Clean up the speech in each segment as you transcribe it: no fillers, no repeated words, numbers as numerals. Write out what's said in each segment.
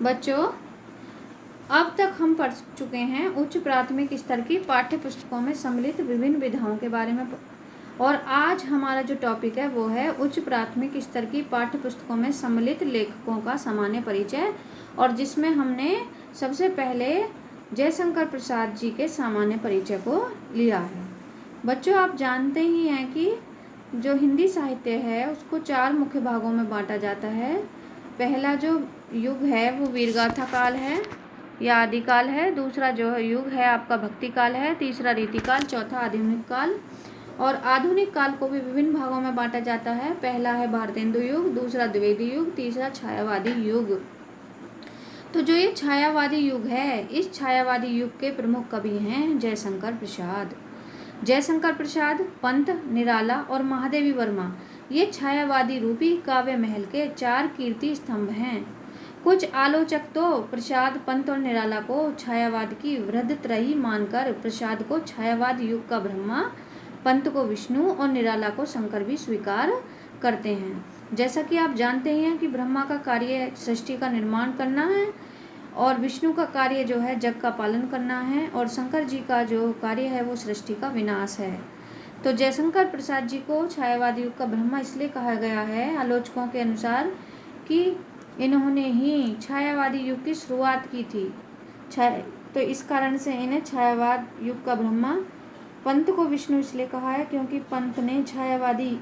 बच्चों, अब तक हम पढ़ चुके हैं उच्च प्राथमिक स्तर की पाठ्य पुस्तकों में सम्मिलित विभिन्न विधाओं के बारे में। और आज हमारा जो टॉपिक है वो है उच्च प्राथमिक स्तर की पाठ्य पुस्तकों में सम्मिलित लेखकों का सामान्य परिचय, और जिसमें हमने सबसे पहले जयशंकर प्रसाद जी के सामान्य परिचय को लिया है। बच्चों, आप जानते ही हैं कि जो हिंदी साहित्य है उसको 4 मुख्य भागों में बांटा जाता है। पहला जो युग है वो वीरगाथा काल है या आदिकाल है। दूसरा जो युग है आपका भक्ति काल है। तीसरा रीतिकाल। चौथा आधुनिक काल। और आधुनिक काल को भी विभिन्न भागों में बांटा जाता है। पहला है भारतेंदु युग, दूसरा द्विवेदी युग, तीसरा छायावादी युग। तो जो ये छायावादी युग है, इस छायावादी युग के प्रमुख कवि हैं जयशंकर प्रसाद। जयशंकर प्रसाद, पंत, निराला और महादेवी वर्मा ये छायावादी रूपी काव्य महल के 4 कीर्ति स्तंभ हैं। कुछ आलोचक तो प्रसाद, पंत और निराला को छायावाद की वृद्धत्रयी मानकर प्रसाद को छायावाद युग का ब्रह्मा, पंत को विष्णु और निराला को शंकर भी स्वीकार करते हैं। जैसा कि आप जानते हैं कि ब्रह्मा का कार्य सृष्टि का निर्माण करना है, और विष्णु का कार्य जो है जग का पालन करना है, और शंकर जी का जो कार्य है वो सृष्टि का विनाश है। तो जयशंकर प्रसाद जी को छायावादी युग का ब्रह्मा इसलिए कहा गया है आलोचकों के अनुसार कि इन्होंने ही छायावादी युग की शुरुआत की थी। तो इस कारण से इन्हें छायावाद युग का ब्रह्मा। पंत को विष्णु इसलिए कहा है क्योंकि पंत ने छायावादी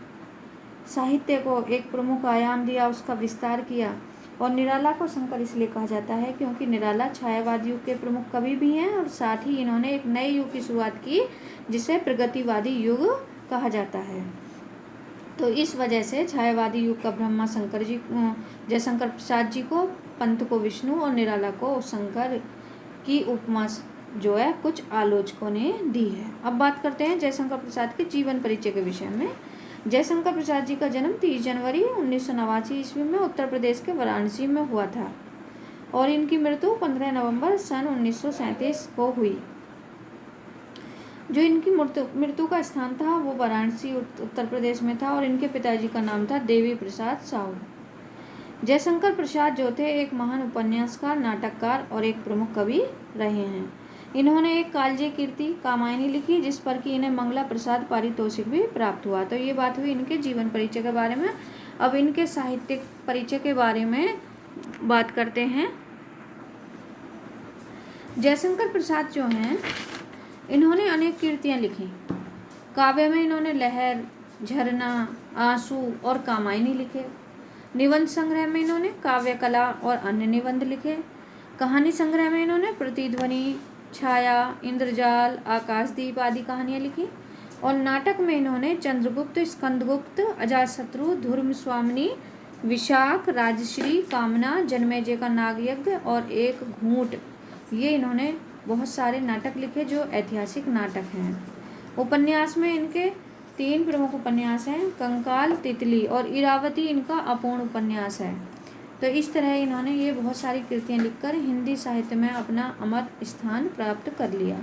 साहित्य को एक प्रमुख आयाम दिया, उसका विस्तार किया। और निराला को शंकर इसलिए कहा जाता है क्योंकि निराला छायावाद युग के प्रमुख कवि भी हैं, और साथ ही इन्होंने एक नए युग की शुरुआत की जिसे प्रगतिवादी युग कहा जाता है। तो इस वजह से छायावादी युग का ब्रह्मा शंकर जी, जयशंकर प्रसाद जी को, पंत को विष्णु और निराला को शंकर की उपमा जो है कुछ आलोचकों ने दी है। अब बात करते हैं जयशंकर प्रसाद के जीवन परिचय के विषय में। जयशंकर प्रसाद जी का जन्म 30 जनवरी 1989 ईस्वी में उत्तर प्रदेश के वाराणसी में हुआ था, और इनकी मृत्यु 15 नवंबर सन 1937 को हुई। जो इनकी मृत्यु का स्थान था वो वाराणसी उत्तर प्रदेश में था, और इनके पिताजी का नाम था देवी प्रसाद साहू। जयशंकर प्रसाद जो थे एक महान उपन्यासकार, नाटककार और एक प्रमुख कवि रहे हैं। इन्होंने एक कालजयी कीर्ति कामायनी लिखी जिस पर कि इन्हें मंगला प्रसाद पारितोषिक भी प्राप्त हुआ। तो ये बात हुई इनके जीवन परिचय के बारे में। अब इनके साहित्यिक परिचय के बारे में बात करते हैं। जयशंकर प्रसाद जो हैं इन्होंने अनेक कृतियाँ लिखी। काव्य में इन्होंने लहर, झरना, आंसू और कामायनी लिखे। निबंध संग्रह में इन्होंने काव्य कला और अन्य निबंध लिखे। कहानी संग्रह में इन्होंने प्रतिध्वनि, छाया, इंद्रजाल, आकाशदीप आदि कहानियाँ लिखी। और नाटक में इन्होंने चंद्रगुप्त, स्कंदगुप्त, अजातशत्रु, धूर्म स्वामिनी, विशाख, राजश्री, कामना, जन्मेजय का नागयज्ञ और एक घूंट, ये इन्होंने बहुत सारे नाटक लिखे जो ऐतिहासिक नाटक हैं। उपन्यास में इनके 3 प्रमुख उपन्यास हैं, कंकाल, तितली और इरावती इनका अपूर्ण उपन्यास है। तो इस तरह इन्होंने ये बहुत सारी कृतियाँ लिखकर हिंदी साहित्य में अपना अमर स्थान प्राप्त कर लिया।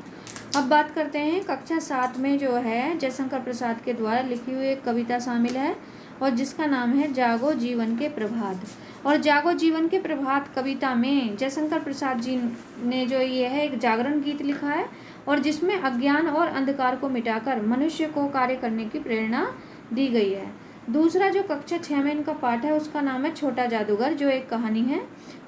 अब बात करते हैं कक्षा 7 में जो है जयशंकर प्रसाद के द्वारा लिखी हुई एक कविता शामिल है, और जिसका नाम है जागो जीवन के प्रभात। और जागो जीवन के प्रभात कविता में जयशंकर प्रसाद जी ने जो ये है एक जागरण गीत लिखा है, और जिसमें अज्ञान और अंधकार को मिटाकर मनुष्य को कार्य करने की प्रेरणा दी गई है। दूसरा जो कक्षा 6 में इनका पाठ है उसका नाम है छोटा जादूगर, जो एक कहानी है,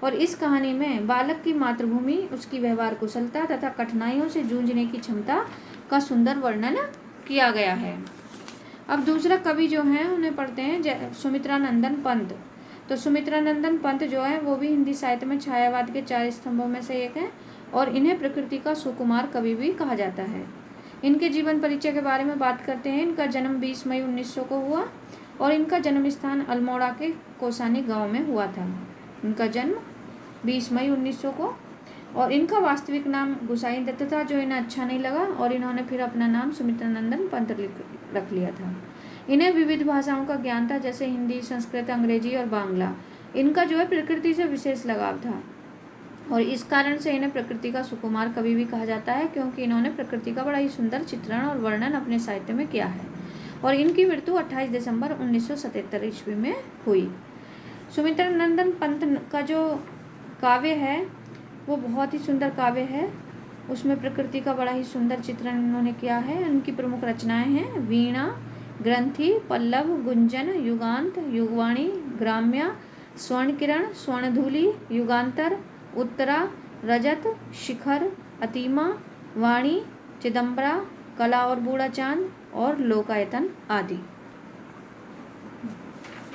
और इस कहानी में बालक की मातृभूमि, उसकी व्यवहार कुशलता तथा कठिनाइयों से जूझने की क्षमता का सुंदर वर्णन किया गया है। अब दूसरा कवि जो है उन्हें पढ़ते हैं सुमित्रा नंदन पंत। तो सुमित्रा नंदन पंत जो है वो भी हिंदी साहित्य में छायावाद के 4 स्तंभों में से एक है, और इन्हें प्रकृति का सुकुमार कवि भी कहा जाता है। इनके जीवन परिचय के बारे में बात करते हैं। इनका जन्म 20 मई 1900 को हुआ, और इनका जन्म स्थान अल्मोड़ा के कोसानी गांव में हुआ था। इनका जन्म 20 मई 1900 को, और इनका वास्तविक नाम गुसाई दत्त था, जो इन्हें अच्छा नहीं लगा, और इन्होंने फिर अपना नाम सुमित्रा नंदन पंत रख लिया था। इन्हें विविध भाषाओं का ज्ञान था, जैसे हिंदी, संस्कृत, अंग्रेजी और बांग्ला। इनका जो है प्रकृति से विशेष लगाव था, और इस कारण से इन्हें प्रकृति का सुकुमार कवि भी कहा जाता है, क्योंकि इन्होंने प्रकृति का बड़ा ही सुंदर चित्रण और वर्णन अपने साहित्य में किया है। और इनकी मृत्यु 28 दिसंबर 1977 ईस्वी में हुई। सुमित्रा नंदन पंत का जो काव्य है वो बहुत ही सुंदर काव्य है। उसमें प्रकृति का बड़ा ही सुंदर चित्रण इन्होंने किया है। उनकी प्रमुख रचनाएं हैं वीणा, ग्रंथि, पल्लव, गुंजन, युगांत, युगवाणी, ग्राम्या, स्वर्णकिरण, स्वर्णधूलि, युगांतर, उत्तरा, रजत, शिखर, अतिमा, वाणी, चिदंबरा, कला और बूढ़ा चांद और लोकायतन आदि।